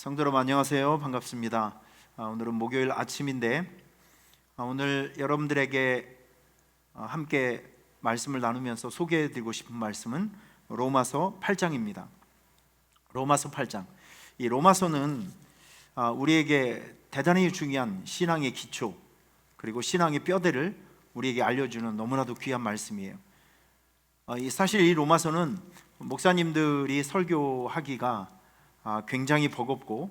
성도 여러분 안녕하세요. 반갑습니다. 오늘은 목요일 아침인데 오늘 여러분들에게 함께 말씀을 나누면서 소개해드리고 싶은 말씀은 로마서 8장입니다. 로마서 8장. 이 로마서는 우리에게 대단히 중요한 신앙의 기초 그리고 신앙의 뼈대를 우리에게 알려주는 너무나도 귀한 말씀이에요. 사실 이 로마서는 목사님들이 설교하기가 굉장히 버겁고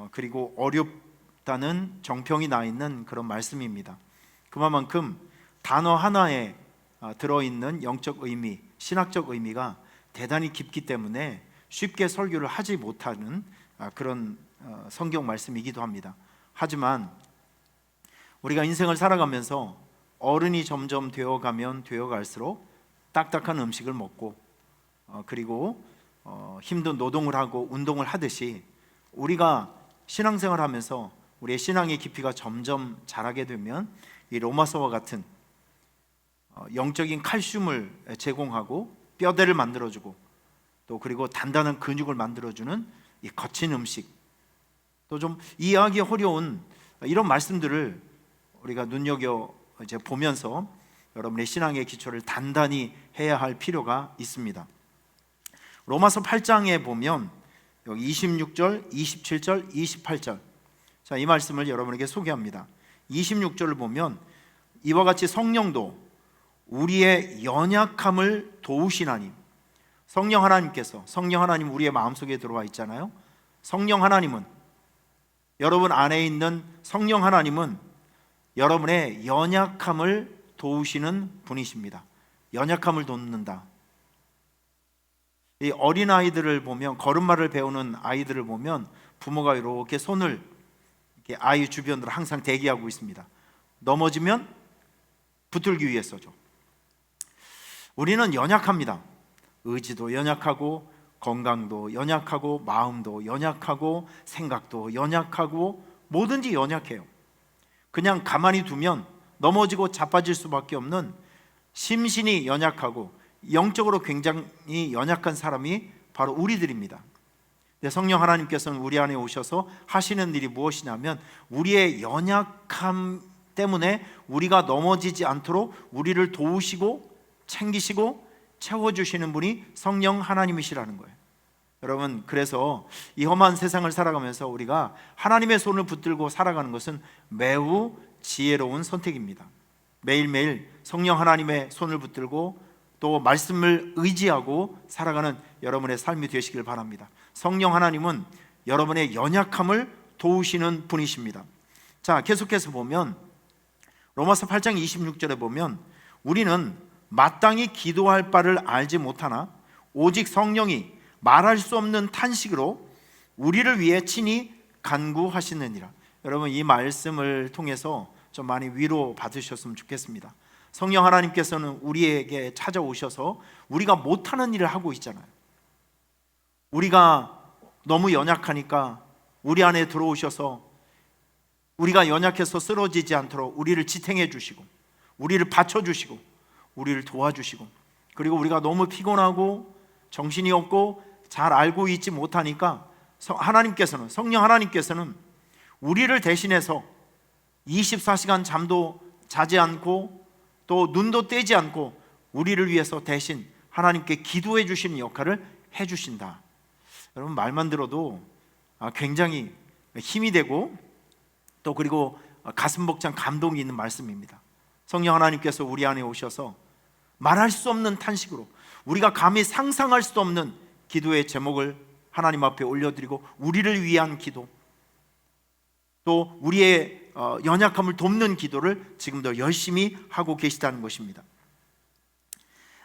그리고 어렵다는 정평이 나 있는 그런 말씀입니다. 그만큼 단어 하나에 들어있는 영적 의미, 신학적 의미가 대단히 깊기 때문에 쉽게 설교를 하지 못하는 그런 성경 말씀이기도 합니다. 하지만 우리가 인생을 살아가면서 어른이 점점 되어갈수록 딱딱한 음식을 먹고 그리고 힘든 노동을 하고 운동을 하듯이 우리가 신앙생활을 하면서 우리의 신앙의 깊이가 점점 자라게 되면 이 로마서와 같은 영적인 칼슘을 제공하고 뼈대를 만들어주고 또 그리고 단단한 근육을 만들어주는 이 거친 음식, 또 좀 이해하기 어려운 이런 말씀들을 우리가 눈여겨 이제 보면서 여러분의 신앙의 기초를 단단히 해야 할 필요가 있습니다. 로마서 8장에 보면 여기 26절, 27절, 28절 자, 이 말씀을 여러분에게 소개합니다. 26절을 보면 이와 같이 성령도 우리의 연약함을 도우시나니, 성령 하나님 우리의 마음속에 들어와 있잖아요. 성령 하나님은, 여러분 안에 있는 성령 하나님은 여러분의 연약함을 도우시는 분이십니다. 연약함을 돕는다. 이 어린아이들을 보면, 걸음마를 배우는 아이들을 보면 부모가 이렇게 손을 이렇게 아이 주변으로 항상 대기하고 있습니다. 넘어지면 붙들기 위해서죠. 우리는 연약합니다. 의지도 연약하고 건강도 연약하고 마음도 연약하고 생각도 연약하고 뭐든지 연약해요. 그냥 가만히 두면 넘어지고 자빠질 수밖에 없는 심신이 연약하고 영적으로 굉장히 연약한 사람이 바로 우리들입니다. 성령 하나님께서는 우리 안에 오셔서 하시는 일이 무엇이냐면 우리의 연약함 때문에 우리가 넘어지지 않도록 우리를 도우시고 챙기시고 채워주시는 분이 성령 하나님이시라는 거예요. 여러분, 그래서 이 험한 세상을 살아가면서 우리가 하나님의 손을 붙들고 살아가는 것은 매우 지혜로운 선택입니다. 매일매일 성령 하나님의 손을 붙들고 또 말씀을 의지하고 살아가는 여러분의 삶이 되시길 바랍니다. 성령 하나님은 여러분의 연약함을 도우시는 분이십니다. 자, 계속해서 보면 로마서 8장 26절에 보면 우리는 마땅히 기도할 바를 알지 못하나 오직 성령이 말할 수 없는 탄식으로 우리를 위해 친히 간구하시느니라. 여러분, 이 말씀을 통해서 좀 많이 위로 받으셨으면 좋겠습니다. 성령 하나님께서는 우리에게 찾아오셔서 우리가 못하는 일을 하고 있잖아요. 우리가 너무 연약하니까 우리 안에 들어오셔서 우리가 연약해서 쓰러지지 않도록 우리를 지탱해 주시고 우리를 받쳐주시고 우리를 도와주시고, 그리고 우리가 너무 피곤하고 정신이 없고 잘 알고 있지 못하니까 성령 하나님께서는 우리를 대신해서 24시간 잠도 자지 않고 또 눈도 떼지 않고 우리를 위해서 대신 하나님께 기도해 주시는 역할을 해 주신다. 여러분, 말만 들어도 굉장히 힘이 되고 또 그리고 가슴 벅찬 감동이 있는 말씀입니다. 성령 하나님께서 우리 안에 오셔서 말할 수 없는 탄식으로 우리가 감히 상상할 수도 없는 기도의 제목을 하나님 앞에 올려드리고 우리를 위한 기도, 또 우리의 연약함을 돕는 기도를 지금도 열심히 하고 계시다는 것입니다.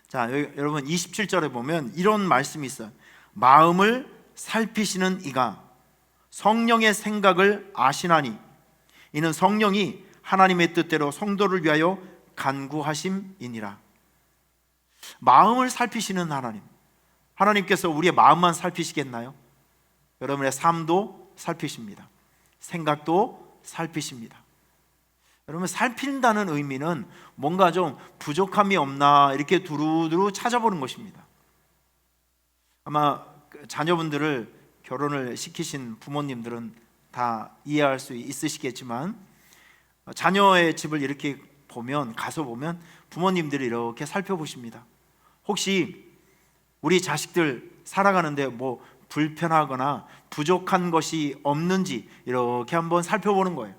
자, 여러분 27절에 보면 이런 말씀이 있어요. 마음을 살피시는 이가 성령의 생각을 아시나니 이는 성령이 하나님의 뜻대로 성도를 위하여 간구하심이니라. 마음을 살피시는 하나님, 하나님께서 우리의 마음만 살피시겠나요? 여러분의 삶도 살피십니다. 생각도 살피십니다. 여러분, 살핀다는 의미는 뭔가 좀 부족함이 없나 이렇게 두루두루 찾아보는 것입니다. 아마 자녀분들을 결혼을 시키신 부모님들은 다 이해할 수 있으시겠지만, 자녀의 집을 이렇게 가서 보면 부모님들이 이렇게 살펴보십니다. 혹시 우리 자식들 살아가는데 뭐 불편하거나 부족한 것이 없는지 이렇게 한번 살펴보는 거예요.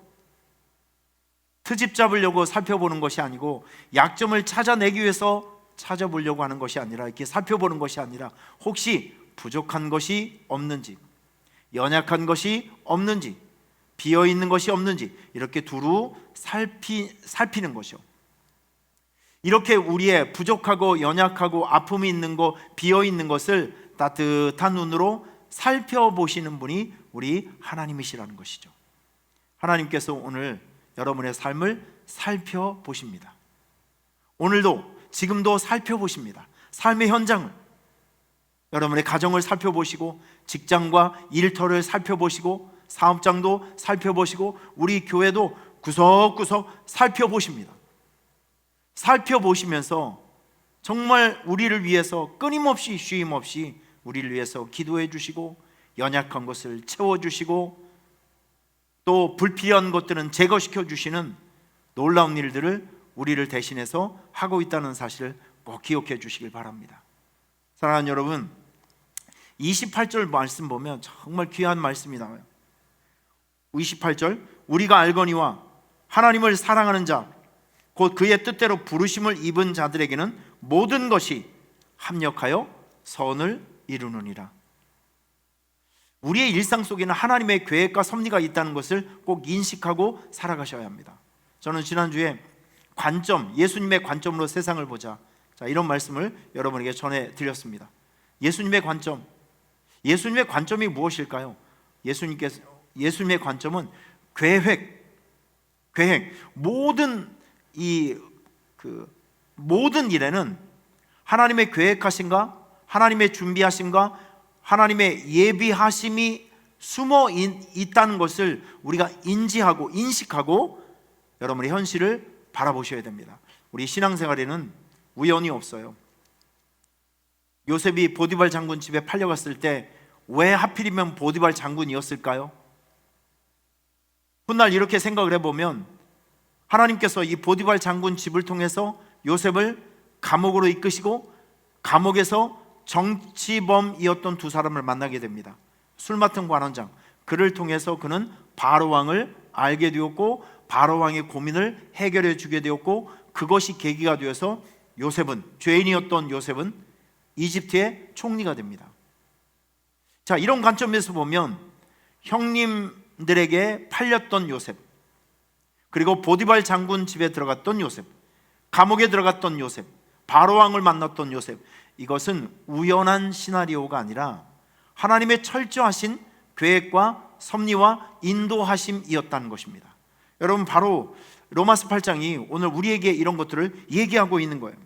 트집 잡으려고 살펴보는 것이 아니고, 약점을 찾아내기 위해서 찾아보려고 하는 것이 아니라, 이렇게 살펴보는 것이 아니라, 혹시 부족한 것이 없는지, 연약한 것이 없는지, 비어있는 것이 없는지 이렇게 두루 살피는 것이요. 이렇게 우리의 부족하고 연약하고 아픔이 있는 것, 비어있는 것을 따뜻한 눈으로 살펴보시는 분이 우리 하나님이시라는 것이죠. 하나님께서 오늘 여러분의 삶을 살펴보십니다. 오늘도, 지금도 살펴보십니다. 삶의 현장을, 여러분의 가정을 살펴보시고, 직장과 일터를 살펴보시고, 사업장도 살펴보시고, 우리 교회도 구석구석 살펴보십니다. 살펴보시면서 정말 우리를 위해서 끊임없이 쉼없이 우리를 위해서 기도해 주시고, 연약한 것을 채워주시고, 또 불필요한 것들은 제거시켜 주시는 놀라운 일들을 우리를 대신해서 하고 있다는 사실을 꼭 기억해 주시길 바랍니다. 사랑하는 여러분, 28절 말씀 보면 정말 귀한 말씀이 나와요. 28절, 우리가 알거니와 하나님을 사랑하는 자, 곧 그의 뜻대로 부르심을 입은 자들에게는 모든 것이 합력하여 선을 이루느니라. 우리의 일상 속에는 하나님의 계획과 섭리가 있다는 것을 꼭 인식하고 살아가셔야 합니다. 저는 지난주에 예수님의 관점으로 세상을 보자, 이런 말씀을 여러분에게 전해드렸습니다. 예수님의 관점이 무엇일까요? 예수님의 관점은 계획, 모든 일에는 하나님의 계획하심과 하나님의 준비하심과 하나님의 예비하심이 숨어 있다는 것을 우리가 인지하고 인식하고 여러분의 현실을 바라보셔야 됩니다. 우리 신앙생활에는 우연이 없어요. 요셉이 보디발 장군 집에 팔려갔을 때 왜 하필이면 보디발 장군이었을까요? 훗날 이렇게 생각을 해보면, 하나님께서 이 보디발 장군 집을 통해서 요셉을 감옥으로 이끄시고, 감옥에서 정치범이었던 두 사람을 만나게 됩니다. 술 맡은 관원장, 그를 통해서 그는 바로왕을 알게 되었고, 바로왕의 고민을 해결해 주게 되었고, 그것이 계기가 되어서 죄인이었던 요셉은 이집트의 총리가 됩니다. 자, 이런 관점에서 보면 형님들에게 팔렸던 요셉, 그리고 보디발 장군 집에 들어갔던 요셉, 감옥에 들어갔던 요셉, 바로왕을 만났던 요셉, 이것은 우연한 시나리오가 아니라 하나님의 철저하신 계획과 섭리와 인도하심이었다는 것입니다. 여러분, 바로 로마서 8장이 오늘 우리에게 이런 것들을 얘기하고 있는 거예요.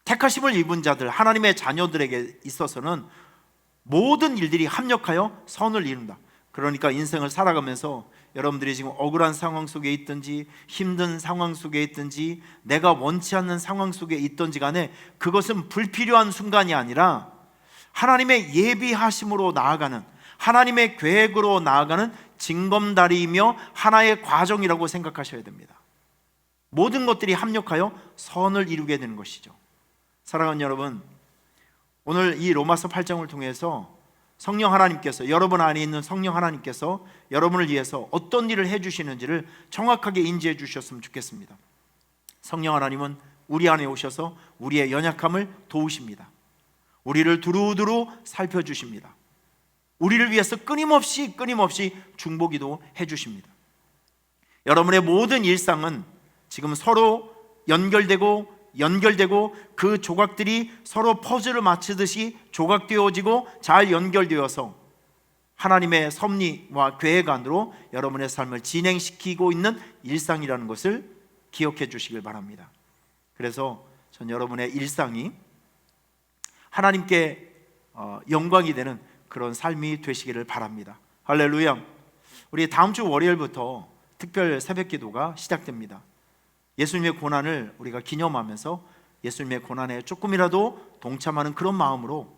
택하심을 입은 자들, 하나님의 자녀들에게 있어서는 모든 일들이 합력하여 선을 이룬다. 그러니까 인생을 살아가면서 여러분들이 지금 억울한 상황 속에 있든지, 힘든 상황 속에 있든지, 내가 원치 않는 상황 속에 있든지 간에 그것은 불필요한 순간이 아니라 하나님의 예비하심으로 나아가는, 하나님의 계획으로 나아가는 징검다리이며 하나의 과정이라고 생각하셔야 됩니다. 모든 것들이 합력하여 선을 이루게 되는 것이죠. 사랑하는 여러분, 오늘 이 로마서 8장을 통해서 성령 하나님께서, 여러분 안에 있는 성령 하나님께서 여러분을 위해서 어떤 일을 해주시는지를 정확하게 인지해 주셨으면 좋겠습니다. 성령 하나님은 우리 안에 오셔서 우리의 연약함을 도우십니다. 우리를 두루두루 살펴주십니다. 우리를 위해서 끊임없이 중보기도 해주십니다. 여러분의 모든 일상은 지금 서로 연결되고 그 조각들이 서로 퍼즐을 맞추듯이 조각되어지고 잘 연결되어서 하나님의 섭리와 계획 안으로 여러분의 삶을 진행시키고 있는 일상이라는 것을 기억해 주시길 바랍니다. 그래서 전 여러분의 일상이 하나님께 영광이 되는 그런 삶이 되시기를 바랍니다. 할렐루야. 우리 다음 주 월요일부터 특별 새벽 기도가 시작됩니다. 예수님의 고난을 우리가 기념하면서 예수님의 고난에 조금이라도 동참하는 그런 마음으로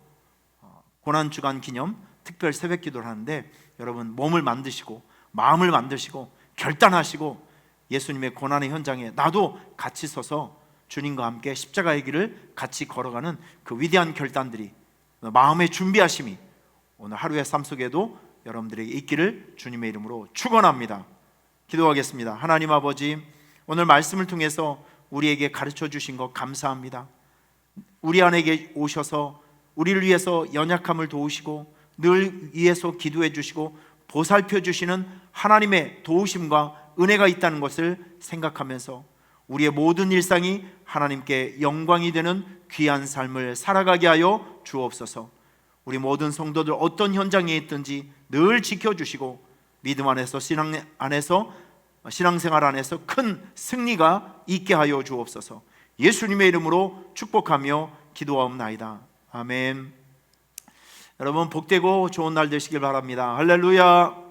고난주간 기념 특별 새벽 기도를 하는데, 여러분 몸을 만드시고 마음을 만드시고 결단하시고 예수님의 고난의 현장에 나도 같이 서서 주님과 함께 십자가의 길을 같이 걸어가는 그 위대한 결단들이, 마음의 준비하심이 오늘 하루의 삶 속에도 여러분들에게 있기를 주님의 이름으로 축원합니다. 기도하겠습니다. 하나님 아버지, 오늘 말씀을 통해서 우리에게 가르쳐 주신 것 감사합니다. 우리 안에 오셔서 우리를 위해서 연약함을 도우시고 늘 위해서 기도해 주시고 보살펴 주시는 하나님의 도우심과 은혜가 있다는 것을 생각하면서 우리의 모든 일상이 하나님께 영광이 되는 귀한 삶을 살아가게 하여 주옵소서. 우리 모든 성도들 어떤 현장에 있든지 늘 지켜주시고 믿음 안에서 신앙생활 안에서 큰 승리가 있게 하여 주옵소서. 예수님의 이름으로 축복하며 기도하옵나이다. 아멘. 여러분 복되고 좋은 날 되시길 바랍니다. 할렐루야.